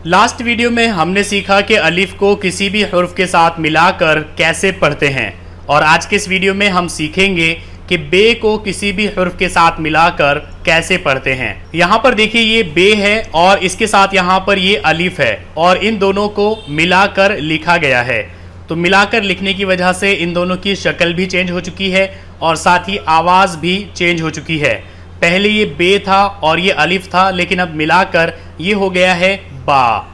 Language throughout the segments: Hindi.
लास्ट वीडियो में हमने सीखा कि अलिफ को किसी भी हुर्फ के साथ मिलाकर कैसे पढ़ते हैं, और आज के इस वीडियो में हम सीखेंगे कि बे को किसी भी हुर्फ के साथ मिलाकर कैसे पढ़ते हैं। यहाँ पर देखिए ये बे है और इसके साथ यहाँ पर ये अलिफ है और इन दोनों को मिलाकर लिखा गया है। तो मिलाकर लिखने की वजह से इन दोनों की शक्ल भी चेंज हो चुकी है और साथ ही आवाज़ भी चेंज हो चुकी है। पहले ये बे था और ये अलिफ था, लेकिन अब मिलाकर ये हो गया है बा।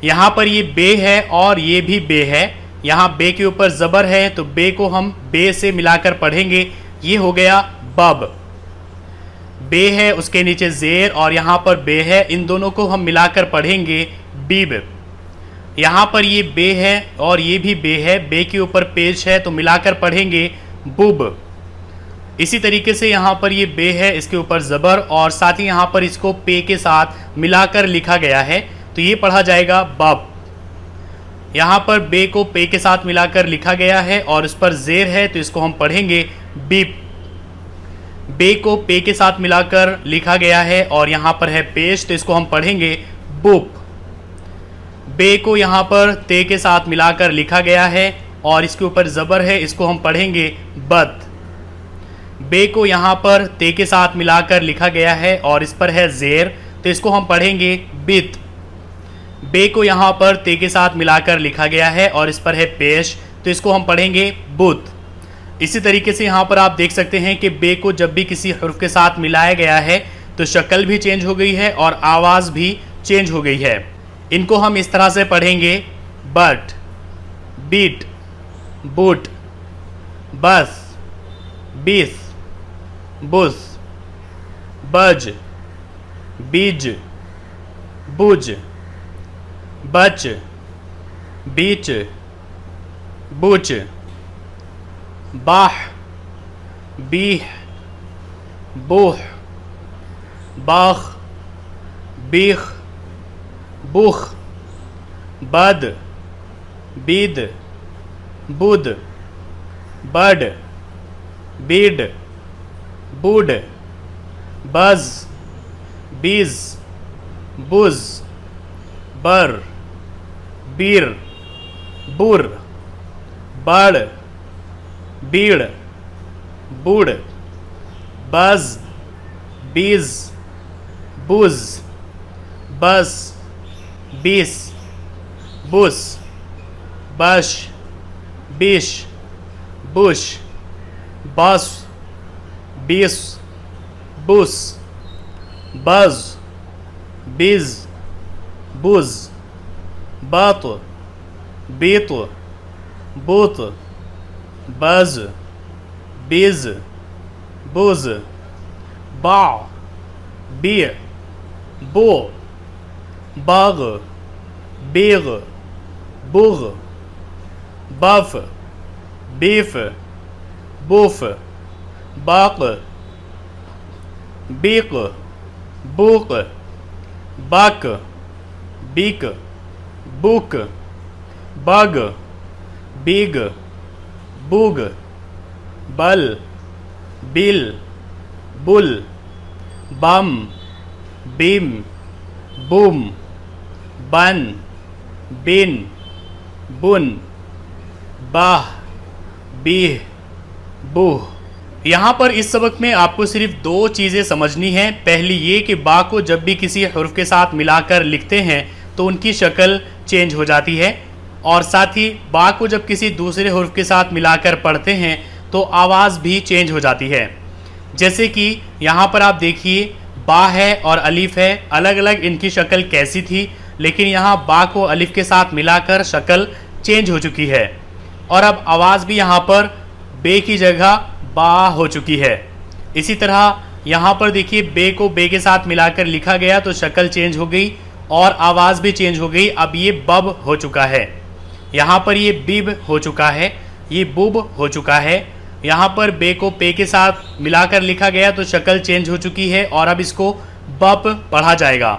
यहाँ पर ये बे है और ये भी बे है। यहाँ बे के ऊपर ज़बर है तो बे को हम बे से मिलाकर पढ़ेंगे, ये हो गया बब। बे है उसके नीचे ज़ेर और यहाँ पर बे है, इन दोनों को हम मिलाकर पढ़ेंगे बीब। यहाँ पर ये बे है और ये भी बे है, बे के ऊपर पेश है तो मिलाकर पढ़ेंगे बुब। इसी तरीके से यहाँ पर ये बे है, इसके ऊपर ज़बर और साथ ही यहाँ पर इसको पे के साथ मिलाकर लिखा गया है तो ये पढ़ा जाएगा बब। यहाँ पर बे को पे के साथ मिलाकर लिखा गया है और उस पर ज़ेर है तो इसको हम पढ़ेंगे बीप। बे को पे के साथ मिलाकर लिखा गया है और यहाँ पर है पेश तो इसको हम पढ़ेंगे बुप। बे को यहाँ पर ते के साथ मिलाकर लिखा गया है और इसके ऊपर ज़बर है, इसको हम पढ़ेंगे बत। बे को यहाँ पर ते के साथ मिलाकर लिखा गया है और इस पर है ज़ेर तो इसको हम पढ़ेंगे बित। बे को यहाँ पर ते के साथ मिलाकर लिखा गया है और इस पर है पेश तो इसको हम पढ़ेंगे बुत। इसी तरीके से यहाँ पर आप देख सकते हैं कि बे को जब भी किसी हुर्फ के साथ मिलाया गया है तो शक्ल भी चेंज हो गई है और आवाज़ भी चेंज हो गई है। इनको हम इस तरह से पढ़ेंगे बट, बीट, बुट, बस, बीस, बुस, बज, बीज, बुज, बच, बीच, बुच, बाह, बीह, बूह, बाख, बीख, बुख, बद, बीद, बुद, बड, बीड, बुड, बज, बीज, बुज, बर, बीर, बुर, बड़, बीड़, बुड़, बज, बीज, बुज, बस, बीस, बुस, बश, बिश, बुश, बस, बीस, बुस, बज, बीज, बुज, बात, बीत, बूत, बज, बीज, बुज, बा, बी, बो, बाग, बेग, बुग, बफ, बीफ, बुफ, बाक, बीक, बुक, बाक, बीक, बुक, बग, बिग, बुग, बल, बिल, बुल, बम, बिम, बुम, बन, बिन, बुन, बाह, बीह, बूह। यहाँ पर इस सबक में आपको सिर्फ दो चीज़ें समझनी हैं। पहली ये कि बा को जब भी किसी हुर्फ के साथ मिलाकर लिखते हैं तो उनकी शक्ल चेंज हो जाती है, और साथ ही बा को जब किसी दूसरे हुर्फ के साथ मिलाकर पढ़ते हैं तो आवाज़ भी चेंज हो जाती है। जैसे कि यहाँ पर आप देखिए बा है और अलिफ है, अलग अलग इनकी शक्ल कैसी थी, लेकिन यहाँ बा को अलिफ के साथ मिलाकर शक्ल चेंज हो चुकी है और अब आवाज़ भी यहाँ पर बे की जगह बा हो चुकी है। इसी तरह यहाँ पर देखिए बे को बे के साथ मिलाकर लिखा गया तो शक्ल चेंज हो गई और आवाज़ भी चेंज हो गई। अब ये बब हो चुका है, यहाँ पर ये बिब हो चुका है, ये बुब हो चुका है। यहाँ पर बे को पे के साथ मिलाकर लिखा गया तो शक्ल चेंज हो चुकी है और अब इसको बप पढ़ा जाएगा।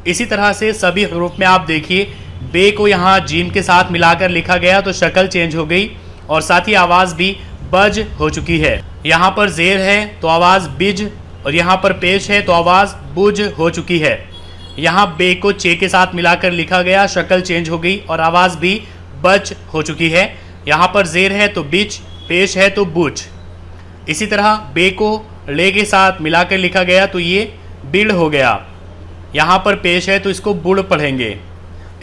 इसी तरह से सभी हरूफ में आप देखिए बे को यहाँ जीम के साथ मिलाकर लिखा गया तो शक्ल चेंज हो गई और साथ ही आवाज़ भी बज हो चुकी है। यहाँ पर ज़ेर है तो आवाज़ बिज और यहाँ पर पेश है तो आवाज़ बुज हो चुकी है। यहाँ बे को चे के साथ मिलाकर लिखा गया, शक्ल चेंज हो गई और आवाज़ भी बच हो चुकी है। यहाँ पर जेर है तो बिच, पेश है तो बुच। इसी तरह बे को ले के साथ मिलाकर लिखा गया तो ये बिड़ हो गया। यहाँ पर पेश है तो इसको बुड़ पढ़ेंगे।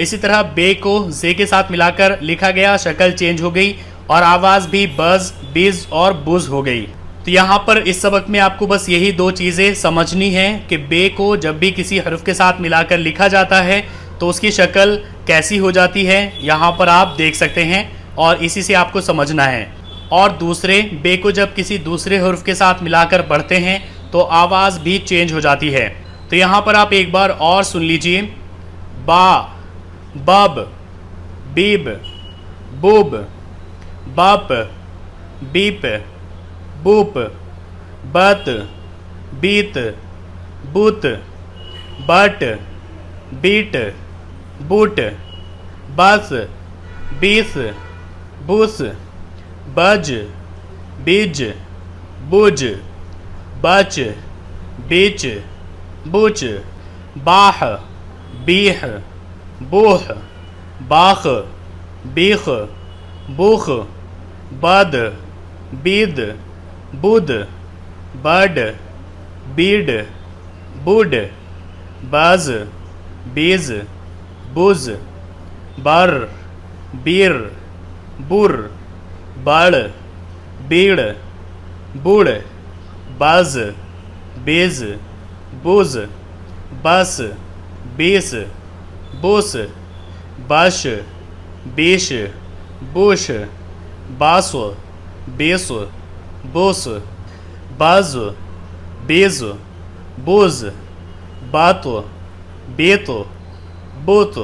इसी तरह बे को जे के साथ मिलाकर लिखा गया, शक्ल चेंज हो गई और आवाज़ भी बज, बिज और बुज हो गई। तो यहाँ पर इस सबक में आपको बस यही दो चीज़ें समझनी हैं कि बे को जब भी किसी हर्फ के साथ मिलाकर लिखा जाता है तो उसकी शक्ल कैसी हो जाती है, यहाँ पर आप देख सकते हैं और इसी से आपको समझना है। और दूसरे, बे को जब किसी दूसरे हर्फ के साथ मिलाकर पढ़ते हैं तो आवाज़ भी चेंज हो जाती है। तो यहाँ पर आप एक बार और सुन लीजिए। बा, बब, बीब, बुब, बप, बीप, बुप, बत, बीत, बुत, बट, बीट, बुट, बस, बीस, बुस, बज, बिज, बुज, बच, बिच, बुच, बाह, बीह, बूह, बाख, बीख, बुख, बद, बिद, बुद, बड, बीड, बुड, बज, बीज, बुज, बर, बीर, बुर, बड़, बीड़, बुड़, बज, बीज, बुज, बस, बीस, बुस, बश, बीश, बुश, बास, बेस, बुस, बज, बेज, बुज, बात, बेत, बुत,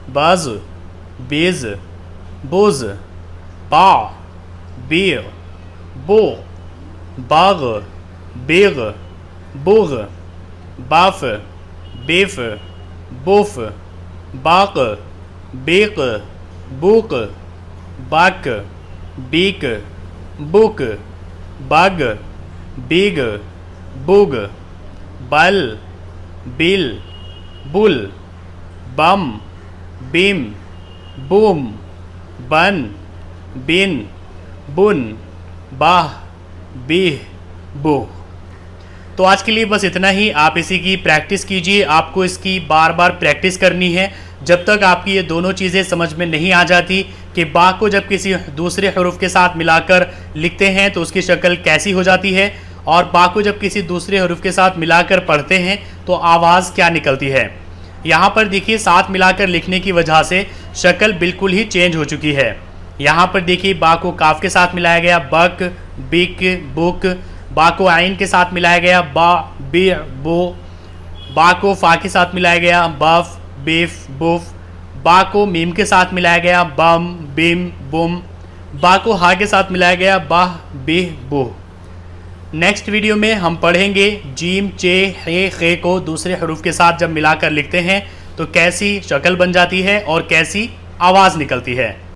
बज, बेज, बुज, बा, बे, बो, बाग, बेग, बुग, बाफ, बेफ, बुफ, बाक, बेक, बुक, बाक, बीक, बुक, बग, बिग, बुग, बल, बिल, बुल, बम, बिम, बुम, बन, बिन, बुन, बाह, बीह, बुह। तो आज के लिए बस इतना ही। आप इसी की प्रैक्टिस कीजिए। आपको इसकी बार बार प्रैक्टिस करनी है जब तक आपकी ये दोनों चीज़ें समझ में नहीं आ जाती कि बा को जब किसी दूसरे हरूफ के साथ मिलाकर लिखते हैं तो उसकी शक्ल कैसी हो जाती है, और बा को जब किसी दूसरे हरूफ के साथ मिलाकर पढ़ते हैं तो आवाज़ क्या निकलती है। यहाँ पर देखिए, साथ मिलाकर लिखने की वजह से शक्ल बिल्कुल ही चेंज हो चुकी है। यहाँ पर देखिए, बा को काफ के साथ मिलाया गया, बक, बिक, बुक। बा को आइन के साथ मिलाया गया, बा, बी, बो। बा को फा के साथ मिलाया गया, बफ, बिफ, बुफ। बा को मीम के साथ मिलाया गया, बम, बिम, बुम। बा को हा के साथ मिलाया गया, बाह, बिह, बुह। नेक्स्ट वीडियो में हम पढ़ेंगे जीम, चे, हे, खे को दूसरे हरूफ के साथ जब मिलाकर लिखते हैं तो कैसी शक्ल बन जाती है और कैसी आवाज़ निकलती है।